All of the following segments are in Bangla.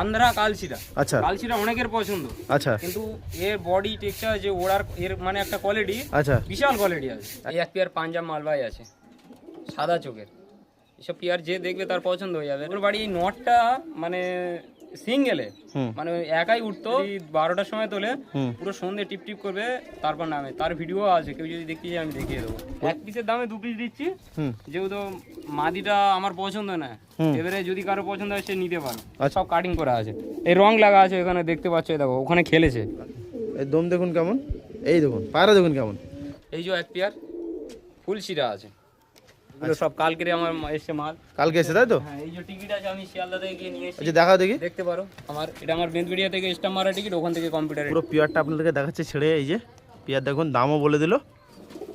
আন্ধ্রা কালশিরা। আচ্ছা কালশিরা অনেকের পছন্দ, আচ্ছা কিন্তু এর বডি টেক্সচার যে ওড়ার এর মানে একটা কোয়ালিটি, আচ্ছা বিশাল কোয়ালিটি আছে। এই এক পেয়ার পাঞ্জাব মালবাই আছে সাদা চোখের, এসব পেয়ার যে দেখবে তার পছন্দ হয়ে যাবে। ওর বাড়ি এই নটটা মানে সিঙ্গেলে, মানে একাই উঠতো, 12টার সময় তোলে, পুরো সন্ধ্যে টিপ টিপ করবে, তারপর নামে। তার ভিডিও আছে, কেউ যদি দেখতে চায় আমি দেখিয়ে দেবো। এক পিসের দামে 2 পিস দিচ্ছি, যেহেতু মাদিটা আমার পছন্দ না, এবারে যদি কারো পছন্দ হয় সে নিতে পারো। সব কাটিং করা আছে, এই রং লাগা আছে এখানে দেখতে পাচ্ছ, দেখো ওখানে খেলেছে। এই দম দেখুন কেমন, এই দেখুন পায়রা দেখুন কেমন। এই যে এক পেয়ার ফুলশিরা আছে, এগুলো সব কালকের আমার এসছে মাল, কালকে এসে তাই তো? হ্যাঁ। এই যে টিকিট আছে, আমি শিয়ালদা থেকে গিয়ে নিয়ে এসেছি, আচ্ছা দেখাও দেখি। দেখতে পারো আমার, এটা আমার বেন্দুরিয়া থেকে স্টাম্প মারা টিকিট, ওখান থেকে কম্পিউটারে। পুরো পিয়ারটা আপনাদেরকে দেখাচ্ছে ছেড়ে। এই যে পিয়ার দেখুন, দামও বলে দিল।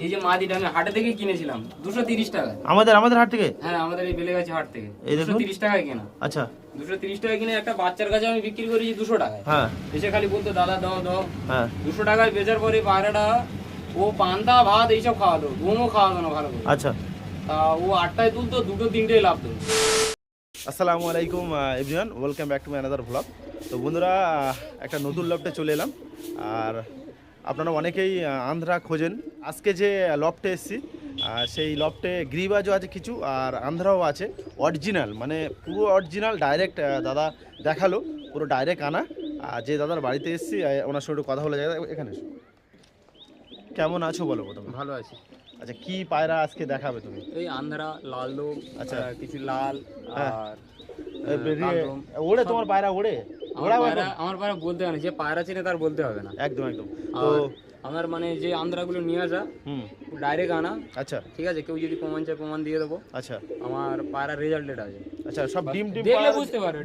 এই যে মাদিটা আমি হাটে থেকে কিনেছিলাম 230 টাকা। আমাদের হাট থেকে? হ্যাঁ, আমাদের এই বেলেগাছি হাট থেকে। এই দেখুন 230 টাকায় কেনা। আচ্ছা 230 টাকায় কিনে একটা বাচ্চার কাছে আমি বিক্রি করেছি 200 টাকায়। হ্যাঁ এসে খালি বলতো দাদা দাও দাও। হ্যাঁ 200 টাকায় বেচার পরে পায়রাটা ও পান্তা ভাত এইসব খাওয়াতো, ঘুমও খাওয়াতো না ভালো করে। আচ্ছা। তা ও 8টায় তুলতো, 2টো 3টেই লাভ তো। আসসালামু আলাইকুম everyone, welcome back to my another blog. তো বন্ধুরা, একটা নতুন লফটে চলে এলাম। আর আপনারা অনেকেই আন্ধ্রা খোঁজেন। আজকে যে লফটে এসেছি, সেই লফটে গ্রিবাজও আছে কিছু, আর আন্ধ্রাও আছে অরিজিনাল, মানে পুরো অরিজিনাল ডাইরেক্ট দাদা দেখালো, পুরো ডাইরেক্ট আনা। আর যে দাদার বাড়িতে এসেছি ওনার সঙ্গে একটু কথা বলে যায়। এখানে এসো। কেমন আছো বলো প্রথমে? ভালো আছে। আচ্ছা, কি পায়রা আজকে দেখাবে তুমি? এই আন্ধ্রা লাল লোক, আচ্ছা। কিছু লাল আর ওড়ে তোমার পায়রা ওড়ে? আমার পায়রা বলতে হবে না, যে পায়রা চেনে তার বলতে হবে না। একদম একদম। তো আমার মানে যে আন্ধ্রাগুলো নিয়ে আসা ডাইরেক্ট আনা। আচ্ছা ঠিক আছে, কেউ যদি প্রমাণ চায় প্রমাণ দিয়ে দেবো। আচ্ছা, আমার পায়রা রেজাল্টেড আছে। আচ্ছা, সব ডিম দেখলে বুঝতে পারো,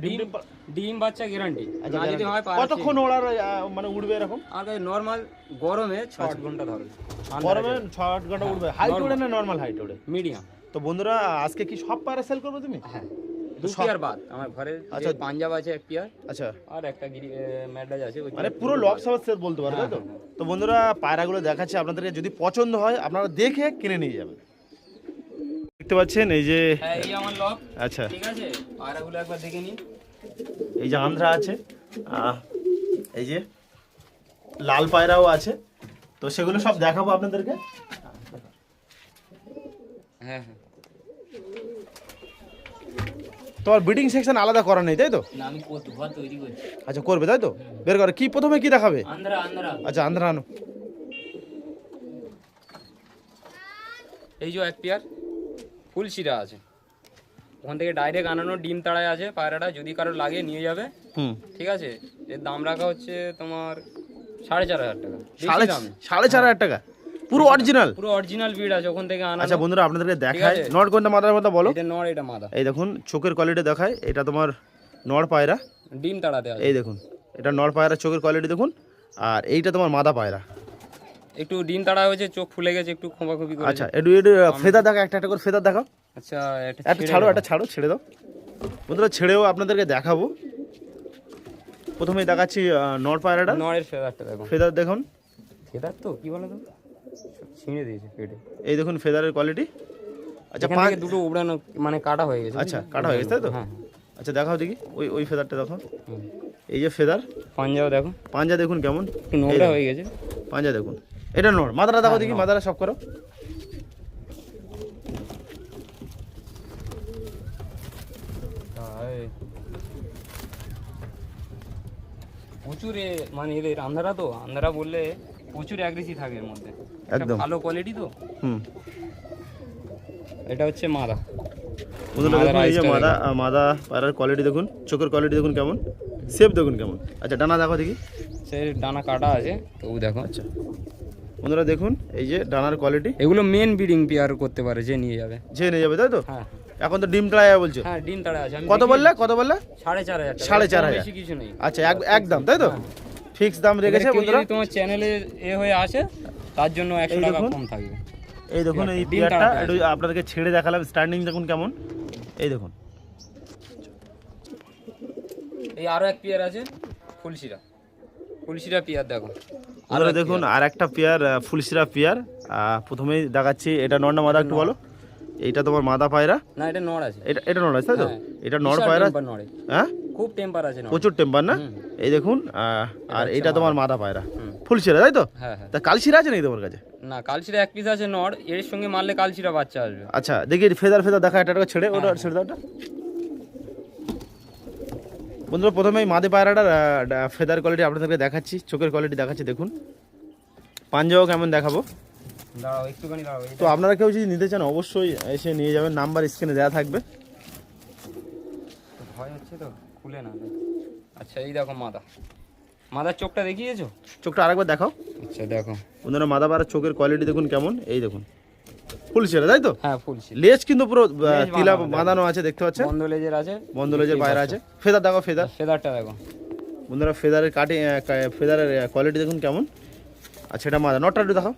ডিম বাচ্চা গ্যারান্টি। না যদি হয় পায়রা কতক্ষণ ওড়ার মানে উড়বে এরকম? আর নরমাল গরমে 6 ঘন্টা ধরে, গরমে 6 ঘন্টা উড়বে। হাইট ওড়ে না নরমাল হাইট ওড়ে? মিডিয়াম। তো বন্ধুরা, আজকে কি সব পায়রা সেল করবে তুমি? হ্যাঁ, 2 পেয়ার বাদ আমার ঘরে। আচ্ছা, পাঞ্জাব আছে 1 পেয়ার, আচ্ছা, আর একটা ম্যাড্রাস আছে, মানে পুরো লক সব সেল বলতে পারবে তাই তো? তো বন্ধুরা, পায়রাগুলো দেখাচ্ছি আপনাদেরকে, যদি পছন্দ হয় আপনারা দেখে কিনে নিয়ে যাবেন। দেখতে পাচ্ছেন এই যে, হ্যাঁ এই আমার লক। আচ্ছা ঠিক আছে, পায়রাগুলো একবার দেখে নিন। এই যে আন্ধ্রা আছে, এই যে লাল পায়রাও আছে, তো সেগুলো সব দেখাবো আপনাদেরকে। হ্যাঁ হ্যাঁ, তোমার ব্রিডিং সেকশন আলাদা করা নেই তাই তো? না আমি ঘর তৈরি করছি। আচ্ছা, করবে তাই তো? বের করে কি প্রথমে কি দেখাবে? আন্ধ্রা আন্ধ্রা। আচ্ছা, আন্ধ্রা আনো। এই যে 1 পেয়ার ফুলশিরা আছে, ওখান থেকে ডাইরেক্ট আনানো, ডিম তাড়ায় আছে পায়রাটা, যদি কারো লাগে নিয়ে যাবে। ঠিক আছে, এর দাম রাখা হচ্ছে তোমার 4,500 টাকা। 4,500 টাকা? পুরো অরিজিনাল? পুরো অরিজিনাল ব্রিড আছে, ওখান থেকে আনা। আচ্ছা বন্ধুরা, আপনাদেরকে দেখায় নর কোনটা মাদার কথা বলো। এটা নর, এটা মাদা। এই দেখুন চোখের কোয়ালিটি দেখায়, এটা তোমার নর পায়রা, ডিম তাড়াতে আছে। এই দেখুন এটা নর পায়রা, চোখের কোয়ালিটি দেখুন। আর এইটা তোমার মাদা পায়রা, একটু ডিম তাড়া হয়েছে, চোখ ফুলে গেছে, একটু খোঁপাখুপি করে। আচ্ছা, একটু ফেদার দেখা, একটা করে ফেদার দেখাও। আচ্ছা, একটা ছাড়ো, একটা ছাড়ো, ছেড়ে দাও বন্ধুরা, ছেড়েও আপনাদেরকে দেখাবো। প্রথমেই দেখাচ্ছি নর পায়রাটা, নরের ফেদারটা দেখুন। ফেদার দেখুন, ফেদার তো কি বলো তো, ছিঁড়ে দিয়েছে পেটে। এই দেখুন ফেদারের কোয়ালিটি। আচ্ছা, এখান থেকে দুটো উড়ানো মানে কাটা হয়ে গেছে। আচ্ছা, কাটা হয়ে গেছে তাই তো? হ্যাঁ। আচ্ছা দেখাও দেখি, ওই ফেদারটা দেখো। এই যে ফেদার, পাঞ্জাও দেখো, পাঞ্জা দেখুন কেমন নোংরা হয়ে গেছে। পাঞ্জা দেখুন, এটা নর। মাদারা দেখো দেখি, মাদারা সব করো। প্রচুর মানে এদের আন্ধ্রা তো, আন্ধ্রা বললে প্রচুর অ্যাগ্রেসিভ থাকে এর মধ্যে, একদম ভালো কোয়ালিটি তো। এটা হচ্ছে মাদা। এই যে মাদা পায়রার কোয়ালিটি দেখুন, চোখের কোয়ালিটি দেখুন কেমন, শেপ দেখুন কেমন। আচ্ছা, ডানা দেখো দেখি। সেই ডানা কাটা আছে তবু দেখো। আচ্ছা বন্ধুরা দেখুন, এই যে ডানার কোয়ালিটি। এগুলো মেন ব্রিডিং পেয়ার করতে পারে, যে নিয়ে যাবে তাই তো? হ্যাঁ। এখন তো ডিম তাড়ায় বলছো? হ্যাঁ, ডিম তাড়া আছে। কত বললে? 4,500 টাকা। 4,500, বেশি কিছু নেই। আচ্ছা, একদম তাই তো? ফিক্স দাম রেখেছে বন্ধুরা। তোমার চ্যানেলে হয়ে আসে তার জন্য 100 টাকা কম থাকবে। এই দেখুন এই পেয়ারটা একটু আপনাদেরকে ছেড়ে দেখালাম, স্ট্যান্ডিং দেখুন কেমন, এই দেখুন। এই আরো 1 পেয়ার আছে ফুলশিরা পেয়ার দেখো। আপনারা দেখুন আর একটা পেয়ার ফুলশিরা পেয়ার। প্রথমেই দেখাচ্ছি, এটা নর না মাদা একটু বলো। এইটা তোমার মাদা পায়রা? না, এটা নর আছে। এটা নর আছে তাই তো? এটা নর পায়রা। নরে হ্যাঁ, খুব টেম্পার আছে নট। প্রচুর টেম্পার না? হুম। এই দেখুন আর হচ্ছে এটা তোমার মাদা পায়রা, হুম। ফুলশিরা তাই তো? হ্যাঁ হ্যাঁ। তা কালশিরা আছে নাকি তোমার কাছে? না, কালচিরা এক পিস আছে নট, এর সঙ্গে মারলে কালচিরা বাচ্চা আসবে। আচ্ছা দেখি ফেদার ফেদার দেখা, একটা ছেড়ে ওটা হ্যাঁ। ছেড়ে দাও ওটা। বন্ধুরা প্রথমে এই মাদে পায়রাটার ফেদার কোয়ালিটি আপনাদেরকে দেখাচ্ছি, চোখের কোয়ালিটি দেখাচ্ছি দেখুন, পাঞ্জাও কেমন দেখাবো। দাঁড়াও একটুখানি দাঁড়াও। তো আপনারা কেউ যদি নিতে চান অবশ্যই এসে নিয়ে যাবেন, নাম্বার স্ক্রিনে দেওয়া থাকবে। ভয় হচ্ছে তো, খুলে না। আচ্ছা এই দেখো মাদা, মাদার চোখটা দেখিয়েছো? চোখটা আরেকবার দেখাও। আচ্ছা দেখো বন্ধুরা মাদা পায়রার চোখের কোয়ালিটি দেখুন কেমন, এই দেখুন ফুলশিরা তাই তো? হ্যাঁ ফুল ছিল, লেজ কিন্তু পুরো লেজ তিলা বাঁধানো, বাঁধানো আছে দেখতে পাচ্ছেন, বন্ধ লেজের আছে, বন্ধ লেজের পায়রা আছে। ফেদার দেখো ফেদার, ফেদারটা দেখো। বন্ধুরা ফেদারের ফেদারের কোয়ালিটি দেখুন কেমন। আচ্ছা এটা মাদা, নটটা একটু দেখাও।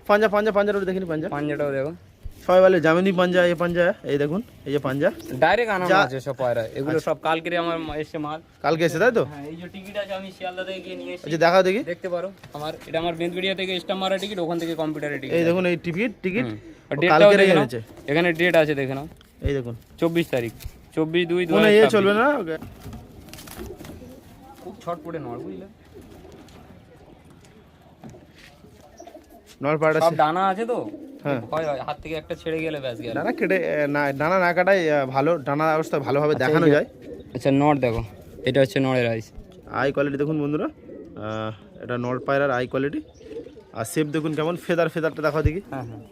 পাঞ্জা পাঞ্জা পাঞ্জাটা একটু দেখিনি, পাঞ্জা পাঞ্জাটাও দেখো। সবাই বলে জামিনি পাঞ্জা, এই পাঞ্জা এই দেখুন, এই যে পাঞ্জা ডাইরেক্ট আনানো আছে সব পায়রা, এগুলো সব কালকে আমার এসে মাল। কালকে এসে তাই তো? হ্যাঁ এই যে টিকিট আছে আমি শিয়ালদা থেকে গিয়ে নিয়ে এসেছি, আচ্ছা দেখাও দেখি। দেখতে পারো। এটা আমার বেন্দুড়িয়া থেকে স্টাম্প মারা টিকিট, ওখান থেকে কম্পিউটারে টিকিট। এই দেখুন এই টিকিট টিকিট ডেটটাও কালকে দেখে নাও, এনেছে, এখানে ডেট আছে দেখে নাও, এই দেখুন 24 তারিখ 24/2/2026। কোনো ইয়ে চলবে না। খুব ছট পড়ে নড় বুঝলে, নর পায়রা সব ডানা আছে তো, হ্যাঁ। ভয় হয় হাত থেকে একটা ছেড়ে গেলে ব্যাস গেল। ডানা কেটে ডানা না কাটাই ভালো, ডানা অবস্থা ভালোভাবে দেখানো যায়। আচ্ছা নট দেখো, এটা হচ্ছে নড়ের আইস। আই কোয়ালিটি দেখুন বন্ধুরা, এটা নর পায়রার আই কোয়ালিটি। আর শেপ দেখুন কেমন, ফেদার ফেদারটা দেখাও দেখি। হ্যাঁ হ্যাঁ,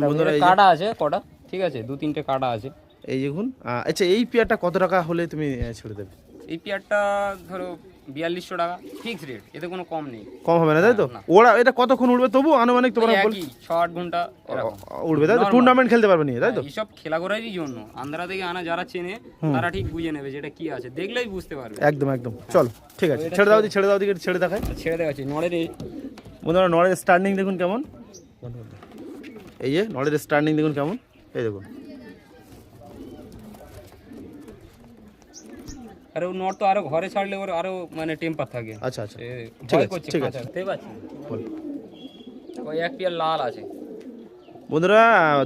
বন্ধুরা এই যে- কাটা আছে কটা, ঠিক আছে 2-3টে কাটা আছে। এই দেখুন আচ্ছা এই পেয়ারটা কত টাকা হলে তুমি ছেড়ে দেবে? এই পেয়ারটা ধরো 4200 টাকা ফিক্স রেট, এতে কোনো কম নেই। কম হবে না তাই তো? ওরা এটা কতক্ষণ উঠবে তবু আনুমানিক তোমরা বল? একই 6-8 ঘন্টা এরকম উঠবে তাই তো? Normal। টুর্নামেন্ট খেলতে পারবে নি তাই তো? এইসব খেলা করারই জন্য আন্ধ্রা থেকে আনা যারা চেনে তারা ঠিক বুঝে নেবে যেটা কি আছে, দেখলেই বুঝতে পারবে। একদম একদম, চলো ঠিক আছে, ছেড়ে দাও ছেড়ে দাও দিকে, ছেড়ে দেখায়। ছেড়ে দেখাচ্ছি নড়ের বন্ধুরা নরের স্টার্নিং দেখুন কেমন, এই যে নরের স্টার্নিং দেখুন কেমন, এই দেখুন। আরে ও নড় তো আরো ঘরে ছাড়লে ওর আরো মানে টেম্পার থাকে। আচ্ছা আচ্ছা ঠিক আছে, আছে ঠিক ঠিক আছে। আছে, দেখতে পাচ্ছি বল। ওই এক পেয়ার লাল আছে, বন্ধুরা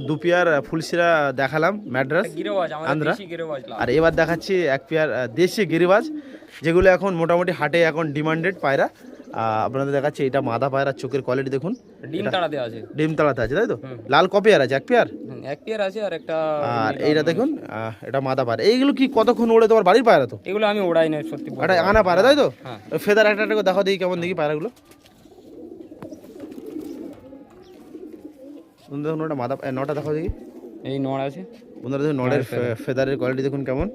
দু পেয়ার ফুলশিরা দেখালাম ম্যাড্রাস গিরেবাজ আমাদের আন্ধ্রা, দেশি গিরেবাজ লাল। আর এবার দেখাচ্ছি এক পেয়ার দেশি গিরিবাজ, যেগুলো এখন মোটামুটি হাটে এখন ডিমান্ডেড পায়রা। আপনাদের দেখাচ্ছি এটা মাদা পায়রার চোখের কোয়ালিটি দেখুন, ডিম তাড়াতে আছে। ডিম তাড়াতে আছে তাই তো? লাল ক পেয়ার আছে? এক পেয়ার। এক পেয়ার আছে আর একটা। আর এইটা দেখুন এটা মাদা পায়রা। এইগুলো কি কতক্ষণ ওড়ে তোমার বাড়ির পায়রা তো? এগুলো আমি ওড়াই না সত্যি বলতে। এটা আনা পায়রা তাই তো? হ্যাঁ। ফেদার একটা একটা করে দেখো দেখি কেমন দেখি পায়রাগুলো। বন্ধুরা দেখুন ওটা মাদা নটা দেখো দেখি। এই নড় আছে বন্ধুরা দেখুন নড়ের ফেদারের কোয়ালিটি দেখুন কেমন,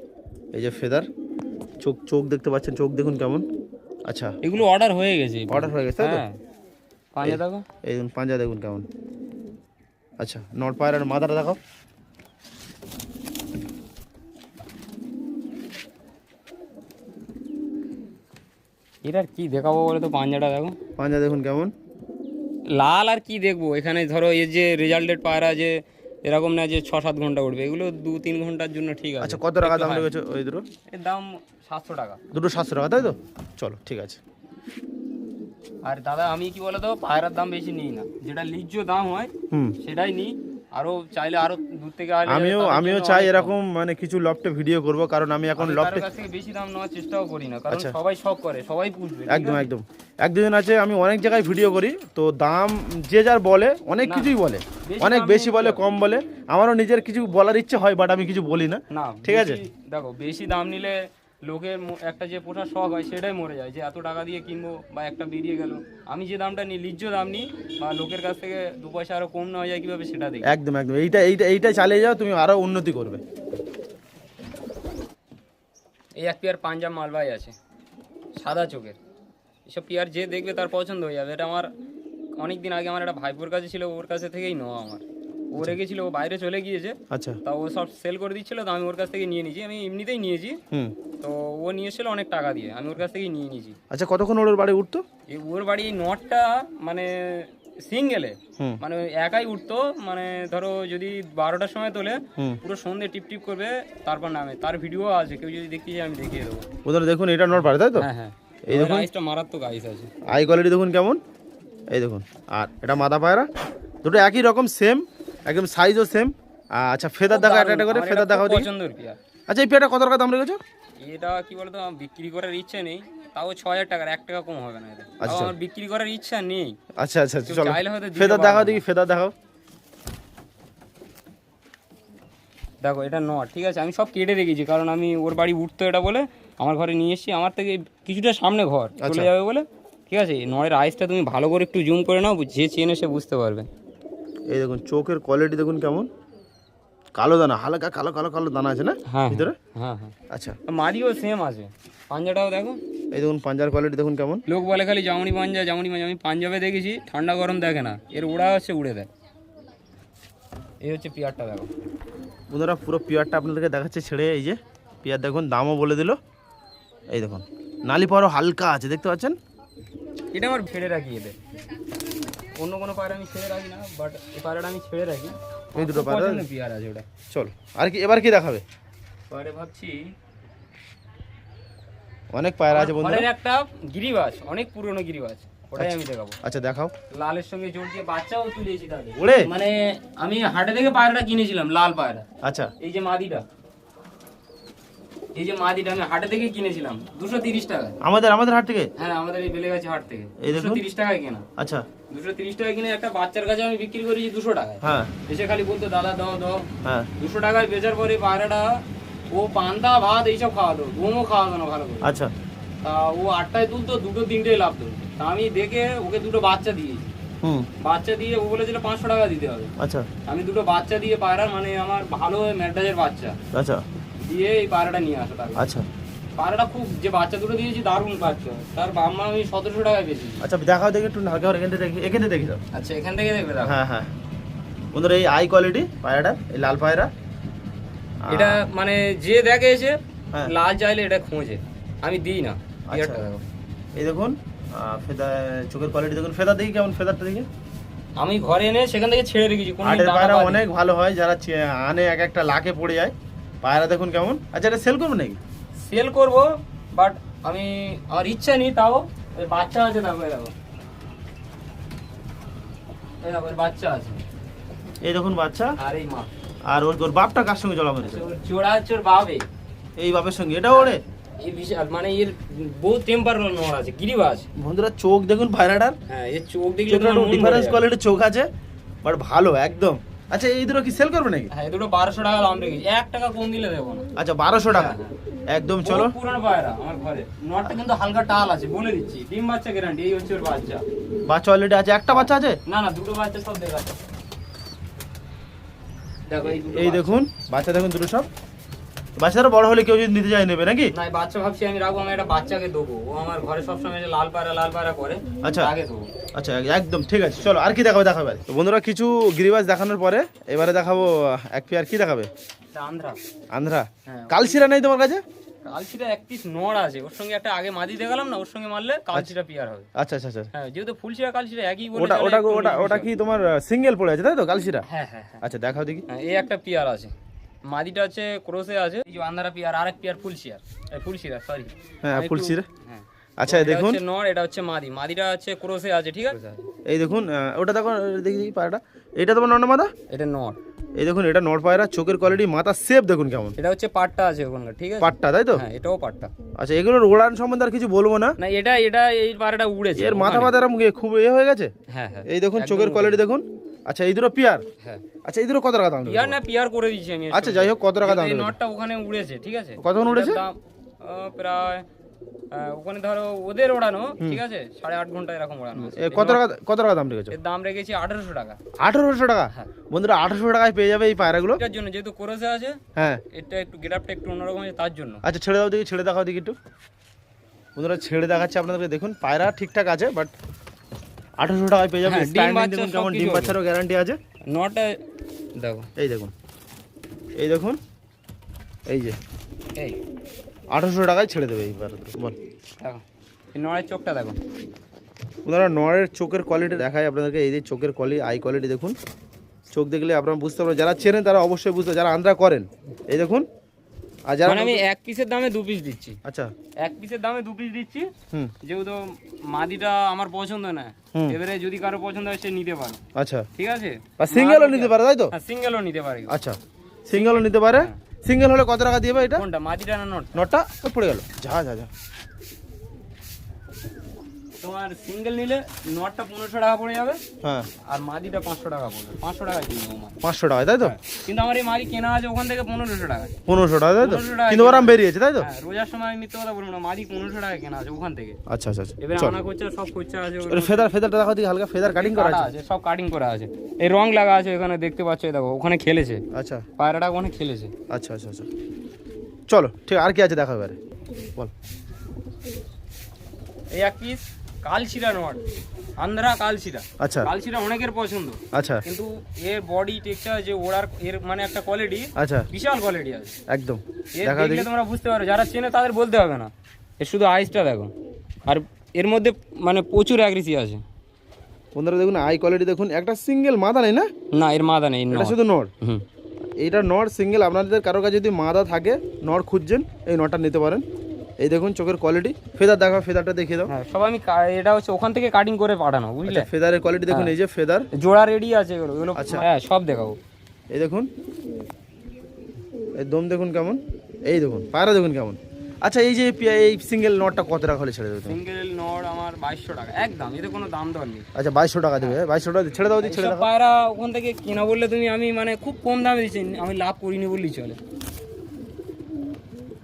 এই যে ফেদার, চোখ চোখ দেখতে পাচ্ছেন, চোখ দেখুন কেমন। আচ্ছা এগুলো অর্ডার হয়ে গেছে, অর্ডার হয়ে গেছে তাই তো? হ্যাঁ পাঞ্জা দেখো, এই দেখুন পাঞ্জা দেখুন কেমন। আচ্ছা নট পায়রার মাথাটা দেখো, এটার কি দেখাবো বলে তো, পাঞ্জাটা দেখো, পাঞ্জা দেখুন কেমন। লাল আর কি দেখবো এখানে। ধরো এই যে রেজাল্টেড পায়রা যে এরকম না যে 6-7 ঘন্টা উঠবে, এগুলো 2-3 ঘন্টার জন্য ঠিক আছে। আচ্ছা কত টাকা দাম লেগেছে ওই দুটো? এর দাম 700 টাকা। দুটো 700 টাকা তাই তো? চলো ঠিক আছে। আর দাদা আমি কি বলতো, পায়রার দাম বেশি নিই না, যেটা লিজ্জ দাম হয় হুম, সেটাই নিই। আরো চাইলে আরো দূর থেকে আসলে আমিও চাই এরকম মানে কিছু লফটে ভিডিও করব, কারণ আমি এখন লফটে কাছ থেকে বেশি দাম নেওয়ার চেষ্টাও করি না, কারণ সবাই শখ করে, সবাই পুষবে। একদম একদম। এক দুজন আছে আমি অনেক জায়গায় ভিডিও করি, তো দাম যে যার বলে অনেক কিছুই বলে, অনেক বেশি বলে কম বলে। আমারও নিজের কিছু বলার ইচ্ছে হয়, বাট আমি কিছু বলি না। না ঠিক আছে? দেখো বেশি দাম নিলে লোকের একটা যে পোষার শখ হয় সেটাই মরে যায়, যে এত টাকা দিয়ে কিনবো বা একটা বেরিয়ে গেল। আমি যে দামটা নিই লিজ্জ দাম নিই, বা লোকের কাছ থেকে 2 পয়সা আরো কম নেওয়া যায় কিভাবে সেটা দেখি। একদম একদম, এইটা চালিয়ে যাও, তুমি আরো উন্নতি করবে। এই এক পেয়ার পাঞ্জাব মালবাই আছে সাদা চোখের, এসব পেয়ার যে দেখবে তার পছন্দ হয়ে যাবে। এটা আমার অনেক দিন আগে আমার একটা ভাইপোর কাছে ছিল, ওর কাছে থেকেই নেওয়া আমার। ও রেখেছিল, ও বাইরে চলে গিয়েছে, আচ্ছা তা ও সব সেল করে দিচ্ছিল, তো আমি ওর কাছ থেকে নিয়ে নিয়েছি। আমি এমনিতেই নিয়েছি, হুম, তো ও নিয়েছিল অনেক টাকা দিয়ে, আমি ওর কাছ থেকেই নিয়ে নিয়েছি। আচ্ছা কতক্ষণ ওর বাড়ি উঠতো? এই ওর বাড়ি নটটা মানে সিঙ্গেলে, হুম মানে একাই উঠতো, মানে ধরো যদি 12টার সময় তোলে হুম। পুরো সন্ধ্যে টিপ টিপ করবে, তারপর নামে। তার ভিডিও আছে, কেউ যদি দেখতে চায় আমি দেখিয়ে দেবো। বন্ধুরা দেখুন এটা নট পারে তাই তো? হ্যাঁ হ্যাঁ, এই দেখুন আইসটা মারাত্মক আইস আছে। আই কোয়ালিটি দেখুন কেমন, এই দেখুন। আর এটা মাদা পায়রা, দুটো একই রকম সেম, একদম সাইজও সেম। আচ্ছা ফেদার দেখা একটা একটা করে, ফেদার দেখাও দেখি। পছন্দের পেয়ার। আচ্ছা এই পেয়ারটা কত টাকা দাম রেখেছো? এটা কি বলতো আমার বিক্রি করার ইচ্ছে নেই, তাও 6,000 টাকার 1 টাকা কম হবে না এটা। তাও আচ্ছা। আমার বিক্রি করার ইচ্ছা নেই। আচ্ছা আচ্ছা কেউ চলো চাইলে হয়তো দিতে ফেদার পারবে দেখাও না। দেখি, ফেদার দেখাও। দেখো এটা নট, ঠিক আছে, আমি সব কেটে রেখেছি কারণ আমি ওর বাড়ি উঠতো এটা বলে আমার ঘরে নিয়ে এসেছি। আমার থেকে কিছুটা সামনে ঘর চলে আচ্ছা। যাবে বলে, ঠিক আছে। নয়ের আইসটা তুমি ভালো করে একটু জুম করে নাও, যে চেনে সে বুঝতে পারবে। এই দেখুন চোখের কোয়ালিটি দেখুন কেমন, কালো দানা, হালকা কালো কালো কালো দানা আছে না হ্যাঁ ভিতরে? হ্যাঁ হ্যাঁ, আচ্ছা মাদিও সেম আছে। পাঞ্জাটাও দেখো, এই দেখুন পাঞ্জার কোয়ালিটি দেখুন কেমন। লোক বলে খালি জামুনি পাঞ্জা জামুনি পাঞ্জা, আমি পাঞ্জাবে দেখেছি ঠান্ডা গরম দেখে না, এর ওড়া হচ্ছে উড়ে দেয়। এই হচ্ছে পিয়ারটা দেখো। বন্ধুরা পুরো পিয়ারটা আপনাদেরকে দেখাচ্ছে ছেড়ে, এই যে পিয়ার দেখুন, দামও বলে দিল। এই দেখুন নালি পাড়ও হালকা আছে, দেখতে পাচ্ছেন। এটা আমার ছেড়ে রাখি এদের, অন্য কোনো পায়রা আমি ছেড়ে রাখি না, বাট এই পায়রাটা আমি ছেড়ে রাখি। এই দুটো পায়রা পছন্দের পিয়ার আছে ওটা। চল আর কি এবার কি দেখাবে? পরে ভাবছি অনেক পায়রা আছে বন্ধুরা। ঘরের একটা গিরিবাজ, অনেক পুরনো গিরিবাজ, ওটাই আমি দেখাবো। আচ্ছা দেখাও। লালের সঙ্গে জোর দিয়ে বাচ্চাও তুলেছি তাদের। ওরে মানে আমি হাটে থেকে পায়রাটা কিনেছিলাম, লাল পায়রা। আচ্ছা এই যে মাদিটা, এই যে মাদিটা আমি হাটে থেকে কিনেছিলাম 230 টাকায়। আমাদের আমাদের হাট থেকে? হ্যাঁ আমাদের এই বেলেগাছি হাট থেকে এই দেখুন। 230 টাকায় কেনা। আচ্ছা 230 টাকায় কিনে একটা বাচ্চার কাছে আমি বিক্রি করেছি 200 টাকায়। হ্যাঁ এসে খালি বলতো দাদা দাও দাও। হ্যাঁ 200 টাকায় বেচার পরে পায়রাটা ও পান্তা ভাত এইসব খাওয়াতো, ঘুমও খাওয়াতো না ভালো করে। আচ্ছা তা ও 8টায় তুলতো, 2-3টায় লাভ তুলতো। তা আমি দেখে ওকে 2টো বাচ্চা দিয়েছি। হুম বাচ্চা দিয়ে ও বলেছিল 500 টাকা দিতে হবে। আচ্ছা আমি 2টো বাচ্চা দিয়ে পায়রা, মানে আমার ভালো ম্যাড্রাজের বাচ্চা আচ্ছা দিয়ে এই পায়রাটা নিয়ে আসা। তারপর আচ্ছা পায়রাটা খুব, যে বাচ্চা দুটো দিয়েছি দারুণ বাচ্চা, তার বাম্মা আমি 1700 টাকায় পেয়েছি। আচ্ছা দেখাও দেখি একটু, হালকা করে এখানে দেখি দাও। আচ্ছা এখান থেকে দেখবে দেখো। হ্যাঁ হ্যাঁ বন্ধুরা এই আই কোয়ালিটি পায়রাটা, এই লাল পায়রা। এটা মানে যে দেখে এসে হ্যাঁ। লাল চাইলে এটা খোঁজে, আমি দিই না। পিয়ারটা দেখো, এই দেখুন ফেদা, চোখের কোয়ালিটি দেখুন। ফেদার দেখি কেমন, ফেদারটা দেখি। আমি ঘরে এনে সেখান থেকে ছেড়ে রেখেছি। কোনো হাটের পায়রা অনেক ভালো হয়, যারা আনে এক একটা লাখে পড়ে যায়। পায়রা দেখুন কেমন। আচ্ছা এটা সেল করবো নাকি? সেল করব, বাট আমি আমার ইচ্ছা নেই। তাও ওই বাচ্চা আছে, দেখো এই দেখো, এই দেখো এর বাচ্চা আছে, এই দেখুন বাচ্চা। আর এই মা। আর ওর বাপটা কার সঙ্গে জড়া মেরেছে? ওর জোড়া হচ্ছে ওর বাবে। এই বাপের সঙ্গে এটা ওরে। এই বিশাল, মানে এর বহু টেম্পার নড় আছে, গিরিবাজ। বন্ধুরা চোখ দেখুন পায়রাটার, হ্যাঁ এর চোখ দেখলে চোখটা তোমার মন ভরে ডিফারেন্স যাবে। কোয়ালিটির চোখ আছে, বাট ভালো একদম। আচ্ছা এই দুটো কি সেল করবে নাকি? হ্যাঁ এই দুটো 1200 টাকা দাম রেখেছি, 1 টাকা কম দিলে দেবো না। আচ্ছা 1200 টাকা একদম। চলো বহু পুরানো পায়রা আমার ঘরে। নটটা কিন্তু হালকা টাল আছে, বলে দিচ্ছি। ডিম বাচ্চা গ্যারান্টি। এই হচ্ছে ওর বাচ্চা। বাচ্চা অলরেডি আছে, একটা বাচ্চা আছে। না না, দুটো বাচ্চা সব দেখাচ্ছে। দেখো এই দুটো এই বাচ্চা। দেখুন বাচ্চা দেখুন দুটো সব। বাচ্চারা বড় হলে কেউ যদি নিতে চায় নেবে নাকি? না এই বাচ্চা ভাবছি আমি রাখবো, আমি একটা বাচ্চাকে দেবো। ও আমার ঘরে সবসময় যে লাল পায়রা করে। আচ্ছা। আগে দেবো। আচ্ছা একদম ঠিক আছে। চলো আর কি দেখাবে দেখাবে। তো বন্ধুরা কিছু গিরিবাজ দেখানোর পরে এবারে দেখাবো এক পেয়ার। কি দেখাবে? এটা আন্ধ্রা। আন্ধ্রা। হ্যাঁ। কালশিরা নেই তোমার কাছে? কালচিটা 1 পিস নড় আছে, ওর সঙ্গে একটা আগে মাদি দেখালাম না, ওর সঙ্গে মারলে কালচিটা পিয়ার হবে। আচ্ছা আচ্ছা আচ্ছা। হ্যাঁ যেহেতু ফুলচিরা কালচিরা একই বলে ওটা চলে, ওটা একটু ওটা মিল ওটা মিশে। কি তোমার সিঙ্গেল পড়ে আছে তাই তো কালশিরা? হ্যাঁ হ্যাঁ হ্যাঁ। আচ্ছা দেখাও দেখি। হ্যাঁ, এই একটা পিয়ার আছে, মাদিটা হচ্ছে ক্রোসে আছে। এই যে আন্ধারা পিয়ার, আরেক পিয়ার ফুলচিয়ার, ফুলচিরা সরি। হ্যাঁ ফুলশিরা। হ্যাঁ আচ্ছা এই দেখুন হচ্ছে নর, এটা হচ্ছে মাদি। মাদিটা হচ্ছে ক্রোসে আছে, ঠিক আছে। এই দেখুন ওটা দেখো দেখি দেখি পায়রাটা। এটা তোমার নর মাদা? এটা নর। এই দেখুন এটা নর পায়রা, চোখের কোয়ালিটি, মাথা শেপ দেখুন কেমন। এটা হচ্ছে পাটটা আছে ওখানকার, ঠিক আছে। পাটটা তাই তো? হ্যাঁ এটাও পাটটা। আচ্ছা এগুলোর ওড়ান সম্বন্ধে আর কিছু বলবো না। না এটা এটা এই পাড়াটা উড়েছে এর মাথা ওখানে। মাথার খুব হয়ে গেছে। হ্যাঁ হ্যাঁ এই দেখুন একদম চোখের উড়েছে। কোয়ালিটি দেখুন। আচ্ছা এই দুটো পিয়ার। হ্যাঁ আচ্ছা এই দুটো কত টাকা দাম দেবে? পিয়ার না পিয়ার করে দিয়েছি আমি। আচ্ছা যাই হোক কত টাকা দাম এই দেবে? নটটা ওখানে উড়েছে, ঠিক আছে। কতক্ষণ উড়েছে? এটার দাম, প্রায় ওখানে ধরো ওদের ওড়ানো, ঠিক আছে, 8.5 ঘন্টা এরকম ওড়ানো আছে। কত টাকা দাম রেখেছো? এর দাম রেখেছি 1800 টাকা। 1800 টাকা? হ্যাঁ। বন্ধুরা 1800 টাকায় পেয়ে যাবে এই পায়রাগুলো। এটার জন্য যেহেতু কোরসে আছে, হ্যাঁ এটা একটু গেটআপটা একটু অন্যরকম আছে তার জন্য। আচ্ছা ছেড়ে দাও দেখি, ছেড়ে দেখাও দেখি একটু। বন্ধুরা ছেড়ে দেখাচ্ছে আপনাদেরকে, দেখুন পায়রা ঠিকঠাক আছে, বাট 1800 টাকায় পেয়ে যাবে। হ্যাঁ, ডিম স্ট্যান্ডিং বাচ্চা দেখুন কেমন, সবকিছু ডিম হবে। বাচ্চারও গ্যারান্টি আছে। নটটা দেখো, এই দেখুন এই দেখুন এই যে এই 1800 টাকায় ছেড়ে দেবে এই পায়রা দুটো। বল দেখো এই নড়ের চোখটা দেখো। বন্ধুরা নরের চোখের কোয়ালিটি দেখায় আপনাদেরকে। এই যে চোখের কোয়ালিটি, আই কোয়ালিটি দেখুন। চোখ দেখলে আপনারা বুঝতে পারবেন, যারা চেনেন তারা অবশ্যই বুঝতে, যারা আন্দ্রা করেন। এই দেখুন। আর যারা মানে আমি 1 পিসের দামে 2 পিস দিচ্ছি। আচ্ছা 1 পিসের দামে 2 পিস দিচ্ছি, হুম যেহেতু মাদিটা আমার পছন্দ না। হুম। এবারে যদি কারো পছন্দ হয় সে নিতে পারে, আচ্ছা। ঠিক আছে। আর সিঙ্গেলও নিতে পারে তাই তো? হ্যাঁ সিঙ্গেলও নিতে পারে। আচ্ছা সিঙ্গেলও নিতে পারে। সিঙ্গেল হলে কত টাকা দিয়ে ভাই এটা? কোনটা মাদিটা না নট? নটটা ওই পড়ে গেল, যা যা যা। তোমার সিঙ্গেল নিলে নটটা 1500 টাকা পড়ে যাবে, হ্যাঁ আর মাদিটা 500 টাকা পড়বে। 500 টাকা কিনবো মাদি। 500 টাকা তাই তো? কিন্তু আমার এই মাদি কেনা আছে ওখান থেকে 1500 টাকা। 1500 টাকা তাই তো? 1500 টাকা কিন্তু ওরাম বেরিয়েছে তাই তো? হ্যাঁ, রোজার সময় আমি মিথ্যে কথা বলবো না, মাদি 1500 টাকা কেনা আছে ওখান থেকে। আচ্ছা আচ্ছা আচ্ছা, এবার চল। আনা করছে সব খরচা আছে, ফেদারটা দেখো দিকে, হালকা ফেদার কাটিং করা আছে। সব কাটিং করা আছে, এই রং লাগা আছে এখানে দেখতে পাচ্ছ, এই দেখো ওখানে খেলেছে আচ্ছা পায়রাটা, ওখানে খেলেছে। আচ্ছা আচ্ছা আচ্ছা, চলো ঠিক, আর কি আছে দেখো এবারে বল। এই এক পিস কালশিরা নট, আন্ধ্রা কালশিরা। আচ্ছা কালশিরা অনেকের পছন্দ, আচ্ছা কিন্তু এর বডি টেক্সচার যে ওড়ার এর মানে একটা কোয়ালিটি, আচ্ছা, বিশাল কোয়ালিটি আছে একদম এর। দেখা দেখলে দেখি। তোমরা বুঝতে পারো, যারা চেনে তাদের বলতে হবে না। এর শুধু আইসটা দেখো, আর এর মধ্যে মানে প্রচুর অ্যাগ্রেসি আছে। বন্ধুরা দেখুন আই কোয়ালিটি দেখুন, একটা সিঙ্গেল মাদা নেই না? না, এর মাদা নেই, এটা শুধু নর। হুম। এইটা নর সিঙ্গেল, আপনাদের কারো কাছে যদি মাদা থাকে, নর খুঁজছেন, এই নরটা নিতে পারেন। এই দেখুন চোখের কোয়ালিটি, ফেদার দেখো, ফেদারটা দেখিয়ে দাও। হ্যাঁ, সব আমি এটা হচ্ছে ওখান থেকে কাটিং করে পাঠানো, বুঝলে? ফেদারের কোয়ালিটি দেখুন, এই যে ফেদার জোড়া রেডি আছে এগুলো এগুলো। আচ্ছা। হ্যাঁ, সব দেখাবো। এই দেখুন, এই দম দেখুন কেমন, এই দেখুন পায়রা দেখুন কেমন। আচ্ছা এই যে এই সিঙ্গেল নটটা কত টাকা হলে ছেড়ে দেবে তুমি? সিঙ্গেল নট আমার 2200 টাকা একদম, এতে কোনো দাম দর নেই। আচ্ছা 2200 টাকা দেবে, 2200 টাকা ছেড়ে দাও, ছেড়ে সব দাও। পায়রা ওখান থেকে কেনা বললে তুমি, আমি মানে খুব কম দামে দিচ্ছি, আমি লাভ করিনি বললেই চলে।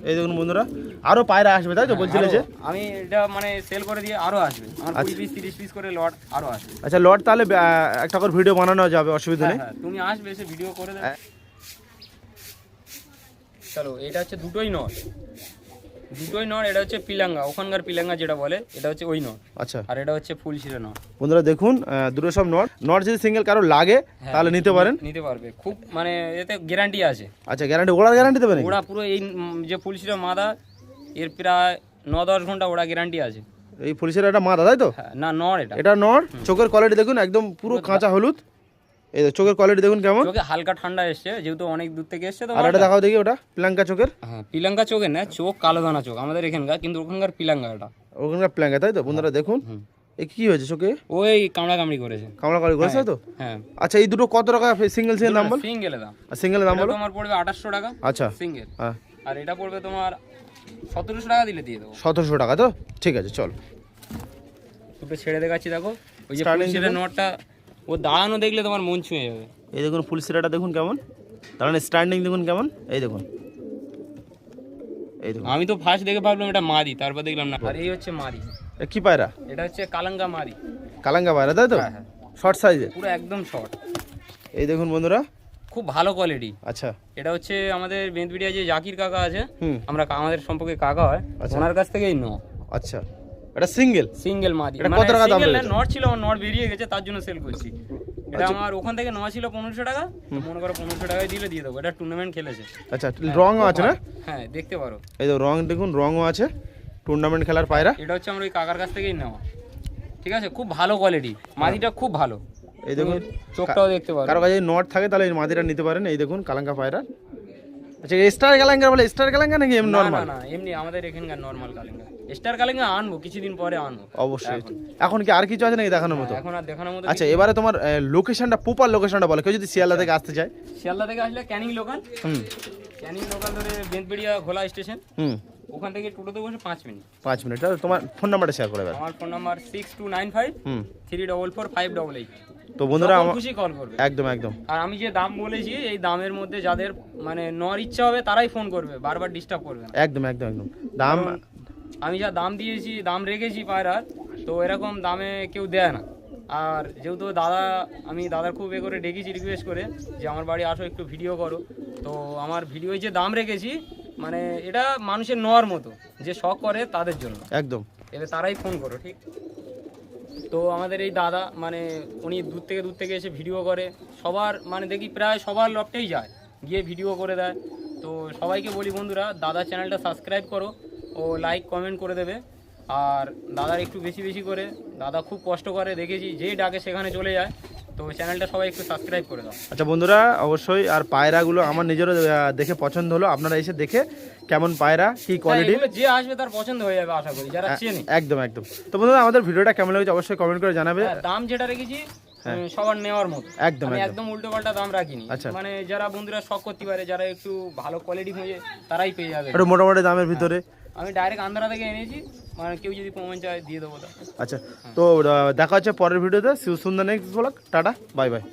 এই দেখুন বন্ধুরা, আরো পায়রা আসবে তাই তো বলছিলে যে? আমি এটা মানে সেল করে দিয়ে আরো আসবে আমার, 20 পিস 30 পিস করে লট আরো আসবে। আচ্ছা লট তাহলে একটা করে ভিডিও বানানো যাবে, অসুবিধা নেই। হ্যাঁ, তুমি আসবে, এসে ভিডিও করে দেবে। চলো, এটা হচ্ছে দুটোই নট, দুটোই নট। এটা হচ্ছে পিলাঙ্গা, ওখানকার পিলাঙ্গা যেটা বলে, এটা হচ্ছে ওই নট। আচ্ছা আর এটা হচ্ছে ফুলশিরা নট। বন্ধুরা দেখুন, দুটো সব নট। নট যদি সিঙ্গেল কারো লাগে তাহলে নিতে পারেন, নিতে পারবে, খুব মানে এতে গ্যারান্টি আছে। আচ্ছা গ্যারান্টি, ওড়ার গ্যারান্টি দেবেন? ওরা পুরো এই যে ফুলশিরা মাদা, এর প্রায় 9-10 ঘন্টা ওরা গ্যারান্টি আছে। এই পুলিশের একটা মাদা তাই তো? হ্যাঁ, না নর এটা। এটা নট। চোখের কোয়ালিটি দেখুন একদম পুরো কাঁচা হলুদ। এই চোখের কোয়ালিটি দেখুন কেমন। চোখে হালকা ঠান্ডা এসছে, যেহেতু অনেক দূর থেকে এসছে তো। আর এটা দেখাও দেখি, ওটা পিলাঙ্কা চোখের। হ্যাঁ, পিলাঙ্গা চোখের না, চোখ কালো দানা চোখ আমাদের এখানকার, কিন্তু ওখানকার পিলাঙ্গা এটা। ওখানকার পিলাঙ্কা তাই তো? বন্ধুরা দেখুন, এই কি হয়েছে চোখে? ওই কামড়া কামড়ি করেছে। কামড়া কামড়ি করেছে তো? হ্যাঁ। আচ্ছা এই দুটো কত টাকা সিঙ্গেল সিঙ্গেল দাম বল? সিঙ্গেলের দাম, আর সিঙ্গেলের দাম বলো। তোমার পড়বে 2800 টাকা আচ্ছা সিঙ্গেল। হ্যাঁ, আর এটা পড়বে তোমার 1700 টাকা দিলে দিয়ে দেবো। 1700 টাকা তো? ঠিক আছে চল। দুটো ছেড়ে দেখাচ্ছি, দেখো ওই যে Starting ফুলশিরা নটটা, ও দাঁড়ানো দেখলে তোমার মন ছুঁয়ে যাবে। এই দেখুন ফুল সিরাটা দেখুন কেমন, দাঁড়ান স্ট্যান্ডিং দেখুন কেমন, এই দেখুন, এই দেখুন। আমি তো ফার্স্ট দেখে ভাবলাম এটা মাদি, তারপর দেখলাম না। আর এই হচ্ছে মাদি, এ কি পায়রা? এটা হচ্ছে কালাঙ্গা মাদি। কালাঙ্গা পায়রা তাই তো? হ্যাঁ হ্যাঁ, শর্ট সাইজে, পুরো একদম শর্ট। এই দেখুন বন্ধুরা, খুব ভালো কোয়ালিটি। আচ্ছা এটা হচ্ছে আমাদের বেন্তবিড়িয়া যে জাকির কাকা আছে, হুম আমাদের সম্পর্কে কাকা হয়, আচ্ছা। ওনার কাছ থেকেই আচ্ছা, এটা সিঙ্গেল সিঙ্গেল মাদি। এটা কত টাকা দাম রয়েছে? নট ছিল, আমার নট বেরিয়ে গেছে, তার জন্য সেল করছি। এটা আচ্ছা। আমার ওখান থেকে নেওয়া ছিল 1500 টাকা, তো মনে করো 1500 টাকায় দিলে দিয়ে দেবো। এটা টুর্নামেন্ট খেলেছে। আচ্ছা রঙও আছে না? হ্যাঁ, দেখতে পারো, এই তো রং দেখুন, রঙও আছে, টুর্নামেন্ট খেলার পায়রা। এটা হচ্ছে আমার ওই কাকার কাছ থেকেই নেওয়া। ঠিক আছে, খুব ভালো কোয়ালিটি, মাদিটা খুব ভালো। এই দেখুন চোখটাও দেখতে পারো। কারো কাছে নট থাকে তাহলে এই মাদিটা নিতে পারেন। এই দেখুন কালাঙ্কা পায়রা। আচ্ছা স্টার কালাঙ্গা বলে, স্টার কালাঙ্গা নাকি এমনি না নরমাল? না, এমনি আমাদের এখানকার নরমাল কালিঙ্গা। স্টার কালিঙ্গা আনবো কিছুদিন পরে, আনবো অবশ্যই। এখন কি আর কিছু আছে নাকি দেখানোর মতো? এখন আর দেখানোর মতো। আচ্ছা এবারে তোমার লোকেশনটা, প্রপার লোকেশনটা বলো, কেউ যদি শিয়ালদা থেকে আসতে চায়। শিয়ালদা থেকে আসলে ক্যানিং লোকাল, হুম ক্যানিং লোকাল ধরে বেন্তবিড়িয়া ঘোলা স্টেশন, হুম, ওখান থেকে টোটোতে বসে 5 মিনিট। 5 মিনিট। তাহলে তোমার ফোন নাম্বারটা শেয়ার করে দেবেন। আমার ফোন নাম্বার 6295 হুম 344 588। তো বন্ধুরা খুশি কল করবে। একদম একদম। আর আমি যে দাম বলেছি, এই দামের মধ্যে যাদের মানে নেওয়ার ইচ্ছা হবে তারাই ফোন করবে, বারবার ডিস্টার্ব করবে না। একদম একদম একদম দাম। আমি যা দাম দিয়েছি, দাম রেখেছি পায়রার, তো এরকম দামে কেউ দেয় না। আর যেহেতু আমি দাদার খুব করে ডেকেছি রিকোয়েস্ট করে যে আমার বাড়ি আসো, একটু ভিডিও করো, তো আমার ভিডিওয় যে দাম রেখেছি, মানে এটা মানুষের নেওয়ার মতো, যে শখ করে তাদের জন্য একদম। এবার তারাই ফোন করো, ঠিক। তো আমাদের এই দাদা মানে উনি দূর থেকে এসে ভিডিও করে, সবার মানে দেখি প্রায় সবার লফটেই যায়, গিয়ে ভিডিও করে দেয়। তো সবাইকে বলি বন্ধুরা, দাদা চ্যানেলটা সাবস্ক্রাইব করো ও লাইক কমেন্ট করে দেবে। আর দাদার একটু বেশি বেশি করে, দাদা খুব কষ্ট করে, দেখেছি যেই ডাকে সেখানে চলে যায়, তো চ্যানেলটা সবাই একটু সাবস্ক্রাইব করে দাও। আচ্ছা বন্ধুরা অবশ্যই। আর পায়রাগুলো আমার নিজেরও দেখে পছন্দ হলো, আপনারা এসে দেখে কেমন পায়রা, কি কোয়ালিটি, যে আসবে তার পছন্দ হয়ে যাবে আশা করি, যারা চেনে। একদম একদম। তো বন্ধুরা আমাদের ভিডিওটা কেমন লেগেছে অবশ্যই কমেন্ট করে জানাবে। দাম যেটা রেখেছি সবার নেওয়ার মতো। একদম আমি একদম একদম উল্টো পাল্টা দাম রাখিনি, আচ্ছা। মানে যারা বন্ধুরা শখ করতে পারে, যারা একটু ভালো কোয়ালিটি খুঁজে তারাই পেয়ে যাবে। একটু মোটামুটি দামের ভিতরে। আমি ডাইরেক্ট আন্ধ্রা থেকে এনেছি, মানে কেউ যদি প্রমাণ চায় দিয়ে দেবো। আচ্ছা, তো দেখা হচ্ছে পরের ভিডিওতে। সুন্দর next blog. Tata, bye bye.